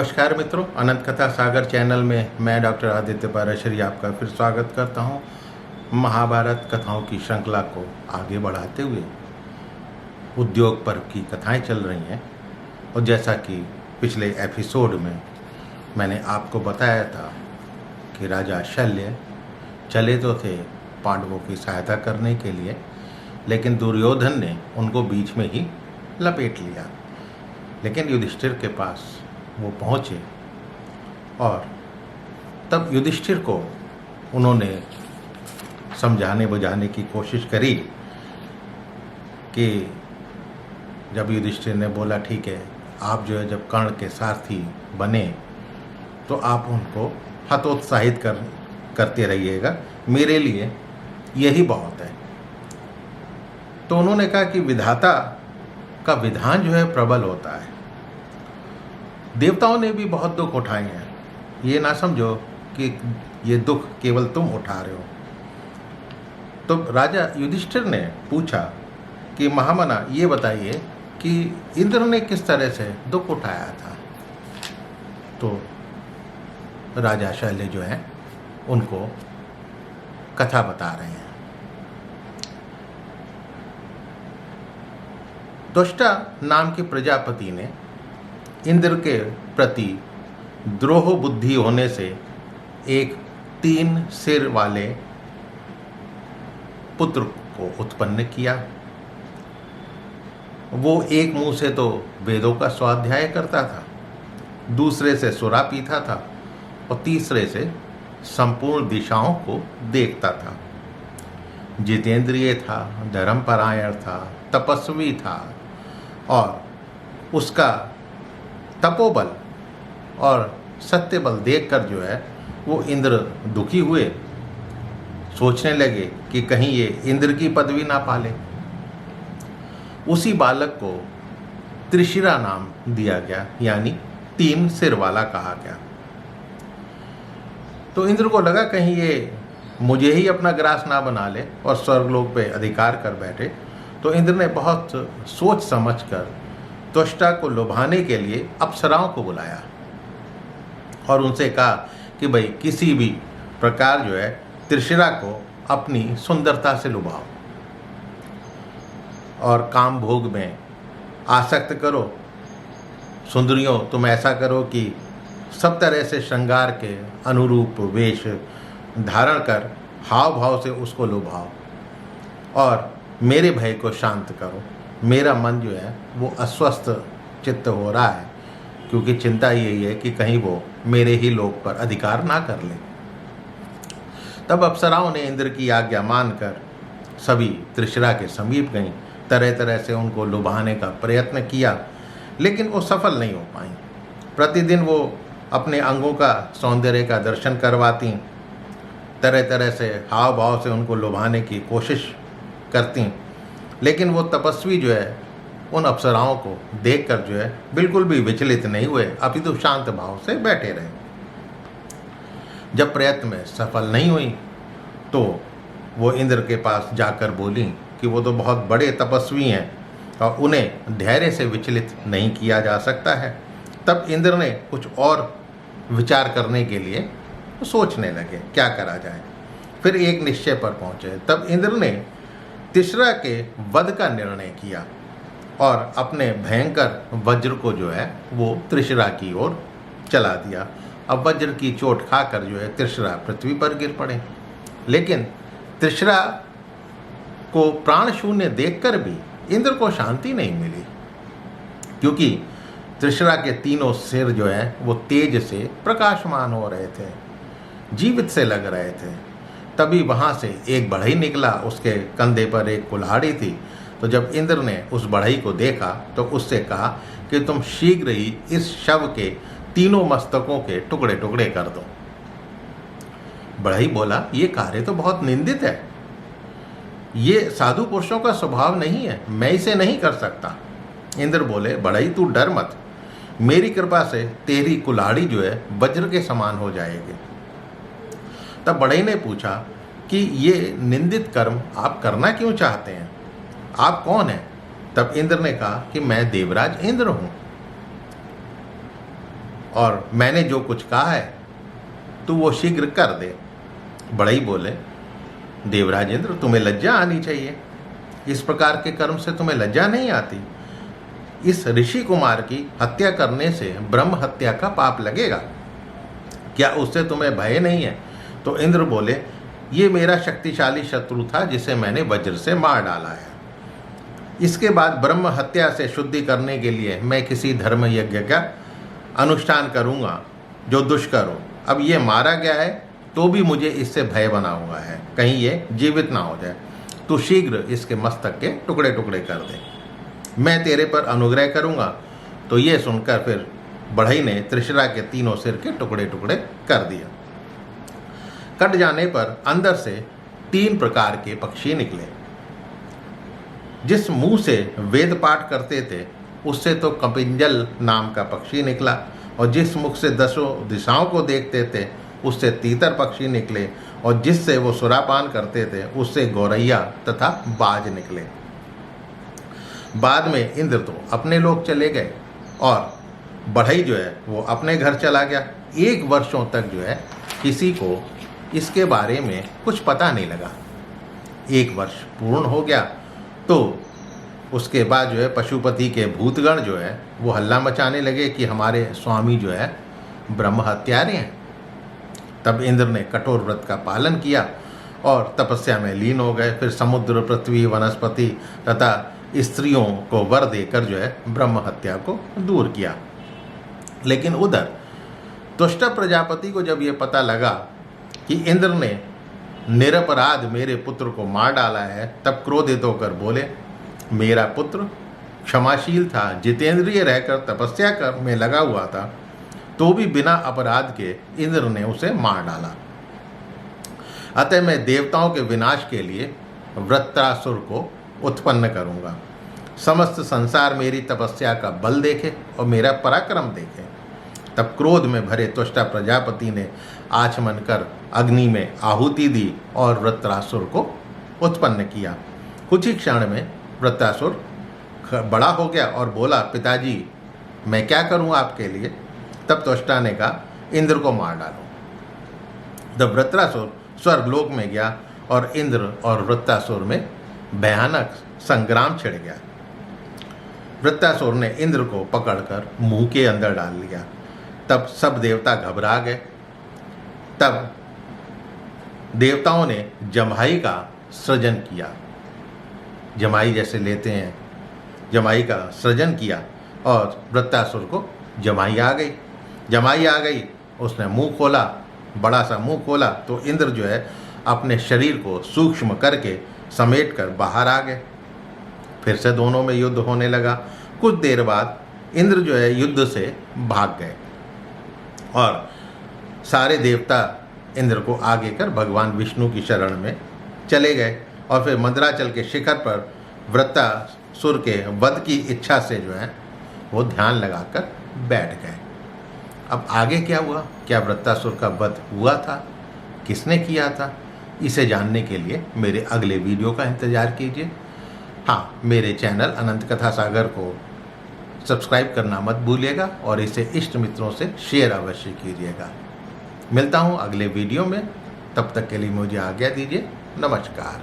नमस्कार मित्रों, अनंत कथा सागर चैनल में मैं डॉक्टर आदित्य पाराशरी आपका फिर स्वागत करता हूं। महाभारत कथाओं की श्रृंखला को आगे बढ़ाते हुए उद्योग पर्व की कथाएं चल रही हैं और जैसा कि पिछले एपिसोड में मैंने आपको बताया था कि राजा शल्य चले तो थे पांडवों की सहायता करने के लिए, लेकिन दुर्योधन ने उनको बीच में ही लपेट लिया। लेकिन युधिष्ठिर के पास वो पहुँचे और तब युधिष्ठिर को उन्होंने समझाने बुझाने की कोशिश करी कि जब युधिष्ठिर ने बोला ठीक है, आप जो है जब कर्ण के सारथी बने तो आप उनको हतोत्साहित करते रहिएगा, मेरे लिए यही बहुत है। तो उन्होंने कहा कि विधाता का विधान जो है प्रबल होता है। देवताओं ने भी बहुत दुख उठाए हैं, ये ना समझो कि ये दुख केवल तुम उठा रहे हो। तो राजा युधिष्ठिर ने पूछा कि महामना ये बताइए कि इंद्र ने किस तरह से दुख उठाया था। तो राजा शल्य जो है उनको कथा बता रहे हैं। त्वष्टा नाम के प्रजापति ने इंद्र के प्रति द्रोह बुद्धि होने से एक 3 सिर वाले पुत्र को उत्पन्न किया। वो एक मुंह से तो वेदों का स्वाध्याय करता था, दूसरे से सुरा पीता था और तीसरे से संपूर्ण दिशाओं को देखता था। जितेंद्रिय था, धर्मपरायण था, तपस्वी था और उसका तपोबल और सत्यबल देखकर जो है वो इंद्र दुखी हुए, सोचने लगे कि कहीं ये इंद्र की पदवी ना पाले। उसी बालक को त्रिशिरा नाम दिया गया, यानी 3 सिर वाला कहा गया। तो इंद्र को लगा कहीं ये मुझे ही अपना ग्रास ना बना ले और स्वर्गलोक पे अधिकार कर बैठे। तो इंद्र ने बहुत सोच समझकर त्वष्टा को लुभाने के लिए अप्सराओं को बुलाया और उनसे कहा कि भाई किसी भी प्रकार जो है त्रिशिरा को अपनी सुंदरता से लुभाओ और काम भोग में आसक्त करो। सुंदरियों, तुम ऐसा करो कि सब तरह से श्रृंगार के अनुरूप वेश धारण कर हाव भाव से उसको लुभाओ और मेरे भय को शांत करो। मेरा मन जो है वो अस्वस्थ चित्त हो रहा है, क्योंकि चिंता यही है कि कहीं वो मेरे ही लोक पर अधिकार ना कर ले। तब अप्सराओं ने इंद्र की आज्ञा मानकर सभी त्रिशिरा के समीप गईं, तरह तरह से उनको लुभाने का प्रयत्न किया, लेकिन वो सफल नहीं हो पाई। प्रतिदिन वो अपने अंगों का सौंदर्य का दर्शन करवाती, तरह तरह से हाव भाव से उनको लुभाने की कोशिश करती, लेकिन वो तपस्वी जो है उन अप्सराओं को देखकर जो है बिल्कुल भी विचलित नहीं हुए, अपितु शांत भाव से बैठे रहे। जब प्रयत्न में सफल नहीं हुई तो वो इंद्र के पास जाकर बोली कि वो तो बहुत बड़े तपस्वी हैं और उन्हें धैर्य से विचलित नहीं किया जा सकता है। तब इंद्र ने कुछ और विचार करने के लिए सोचने लगे क्या करा जाए। फिर एक निश्चय पर पहुँचे। तब इंद्र ने त्रिशिरा के वध का निर्णय किया और अपने भयंकर वज्र को जो है वो त्रिशिरा की ओर चला दिया। अब वज्र की चोट खाकर जो है त्रिशिरा पृथ्वी पर गिर पड़े, लेकिन त्रिशिरा को प्राण शून्य देखकर भी इंद्र को शांति नहीं मिली, क्योंकि त्रिशिरा के 3 सिर जो है वो तेज से प्रकाशमान हो रहे थे, जीवित से लग रहे थे। तभी वहाँ से एक बढ़ई निकला, उसके कंधे पर एक कुल्हाड़ी थी। तो जब इंद्र ने उस बढ़ई को देखा तो उससे कहा कि तुम शीघ्र ही इस शव के 3 मस्तकों के टुकड़े टुकड़े कर दो। बढ़ई बोला, ये कार्य तो बहुत निंदित है, ये साधु पुरुषों का स्वभाव नहीं है, मैं इसे नहीं कर सकता। इंद्र बोले, बढ़ई तू डर मत, मेरी कृपा से तेरी कुल्हाड़ी जो है वज्र के समान हो जाएगी। तब बढ़ई ने पूछा कि ये निंदित कर्म आप करना क्यों चाहते हैं, आप कौन हैं? तब इंद्र ने कहा कि मैं देवराज इंद्र हूँ। और मैंने जो कुछ कहा है तो वो शीघ्र कर दे। बढ़ई बोले, देवराज इंद्र, तुम्हें लज्जा आनी चाहिए। इस प्रकार के कर्म से तुम्हें लज्जा नहीं आती। इस ऋषि कुमार की हत्या करने से ब्रह्म हत्या का पाप लगेगा, क्या उससे तुम्हें भय नहीं है? तो इंद्र बोले, ये मेरा शक्तिशाली शत्रु था जिसे मैंने वज्र से मार डाला है। इसके बाद ब्रह्म हत्या से शुद्धि करने के लिए मैं किसी धर्म यज्ञ का अनुष्ठान करूंगा जो दुष्कर हो। अब ये मारा गया है तो भी मुझे इससे भय बना हुआ है, कहीं ये जीवित ना हो जाए। तो शीघ्र इसके मस्तक के टुकड़े टुकड़े कर दे, मैं तेरे पर अनुग्रह करूंगा। तो ये सुनकर फिर बढ़ई ने त्रिशरा के तीनों सिर के टुकड़े टुकड़े कर दिया। कट जाने पर अंदर से 3 प्रकार के पक्षी निकले। जिस मुंह से वेद पाठ करते थे उससे तो कपिंजल नाम का पक्षी निकला, और जिस मुख से 10 दिशाओं को देखते थे उससे तीतर पक्षी निकले, और जिससे वो सुरापान करते थे उससे गौरैया तथा बाज निकले। बाद में इंद्र तो अपने लोग चले गए और बढ़ई जो है वो अपने घर चला गया। 1 वर्षों तक जो है किसी को इसके बारे में कुछ पता नहीं लगा। 1 वर्ष पूर्ण हो गया तो उसके बाद जो है पशुपति के भूतगण जो है वो हल्ला मचाने लगे कि हमारे स्वामी जो है ब्रह्म हत्यारे हैं। तब इंद्र ने कठोर व्रत का पालन किया और तपस्या में लीन हो गए। फिर समुद्र, पृथ्वी, वनस्पति तथा स्त्रियों को वर देकर जो है ब्रह्म हत्या को दूर किया। लेकिन उधर तुष्ट प्रजापति को जब ये पता लगा कि इंद्र ने निरपराध मेरे पुत्र को मार डाला है, तब क्रोधित होकर बोले, मेरा पुत्र क्षमाशील था, जितेंद्रिय रहकर तपस्या कर में लगा हुआ था, तो भी बिना अपराध के इंद्र ने उसे मार डाला। अतः मैं देवताओं के विनाश के लिए वृत्रासुर को उत्पन्न करूंगा। समस्त संसार मेरी तपस्या का बल देखे और मेरा पराक्रम देखे। तब क्रोध में भरे तुष्टा प्रजापति ने आचमन कर अग्नि में आहुति दी और वृत्रासुर को उत्पन्न किया। कुछ ही क्षण में वृत्रासुर बड़ा हो गया और बोला, पिताजी मैं क्या करूं आपके लिए? तब तुष्टा ने कहा, इंद्र को मार डालो। तब वृत्रासुर स्वर्गलोक में गया और इंद्र और वृत्रासुर में भयानक संग्राम छिड़ गया। वृत्रासुर ने इंद्र को पकड़कर मुंह के अंदर डाल लिया। तब सब देवता घबरा गए। तब देवताओं ने जम्हाई का सृजन किया, जमाई जैसे लेते हैं, जमाई का सृजन किया और वृत्रासुर को जमाई आ गई। जमाई आ गई, उसने मुंह खोला, बड़ा सा मुंह खोला, तो इंद्र जो है अपने शरीर को सूक्ष्म करके समेट कर बाहर आ गए। फिर से दोनों में युद्ध होने लगा। कुछ देर बाद इंद्र जो है युद्ध से भाग गए और सारे देवता इंद्र को आगे कर भगवान विष्णु की शरण में चले गए और फिर मंदराचल के शिखर पर वृत्रासुर के वध की इच्छा से जो है वो ध्यान लगाकर बैठ गए। अब आगे क्या हुआ? क्या वृत्रासुर का वध हुआ था? किसने किया था? इसे जानने के लिए मेरे अगले वीडियो का इंतज़ार कीजिए। हाँ, मेरे चैनल अनंत कथा सागर को सब्सक्राइब करना मत भूलिएगा और इसे इष्ट मित्रों से शेयर अवश्य कीजिएगा। मिलता हूँ अगले वीडियो में, तब तक के लिए मुझे आज्ञा दीजिए। नमस्कार।